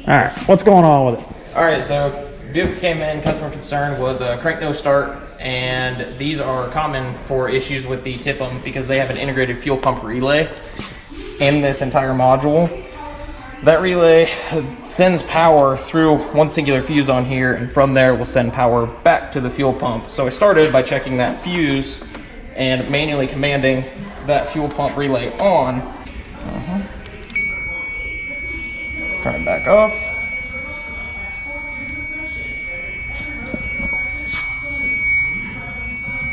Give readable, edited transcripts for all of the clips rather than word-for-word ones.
All right, what's going on with it? All right, so vehicle came in, customer concern was a crank no start, and these are common for issues with the TIPM because they have an integrated fuel pump relay in this entire module. That relay sends power through one singular fuse on here, and from there will send power back to the fuel pump. So I started by checking that fuse and manually commanding that fuel pump relay on. Turn it back off.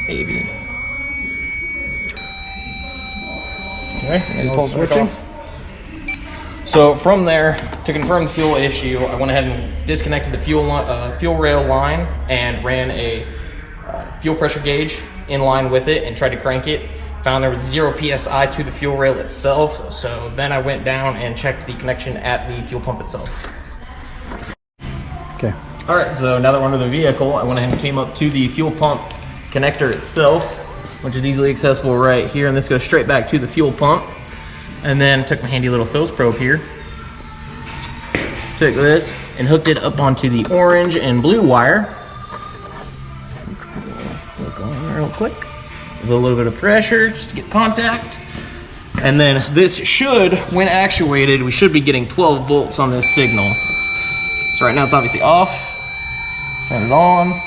Baby. Okay, And pull switching. So from there, to confirm the fuel issue, I went ahead and disconnected the fuel rail line and ran a fuel pressure gauge in line with it and tried to crank it. Found there was 0 PSI to the fuel rail itself. So then I went down and checked the connection at the fuel pump itself. Okay. All right, so now that we're under the vehicle, I went ahead and came up to the fuel pump connector itself, which is easily accessible right here, and this goes straight back to the fuel pump. And then took my handy little Phillips probe here, took this and hooked it up onto the orange and blue wire. Look on real quick with a little bit of pressure just to get contact. And then this should, when actuated, we should be getting 12 volts on this signal. So right now it's obviously off. Turn it on.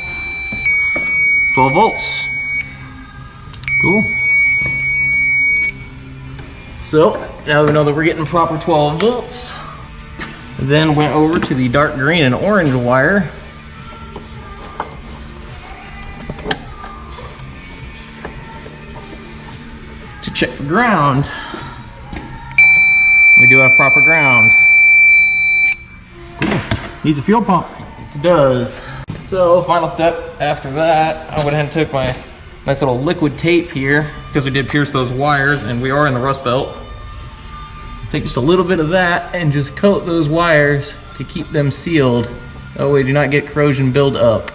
12 volts. Cool. So now that we know that we're getting proper 12 volts, then went over to the dark green and orange wire. To check for ground. We do have proper ground. Cool. Needs a fuel pump. Yes, it does. So final step after that, I went ahead and took my nice little liquid tape here, because we did pierce those wires and we are in the rust belt. Take just a little bit of that and just coat those wires to keep them sealed. That way do not get corrosion build up.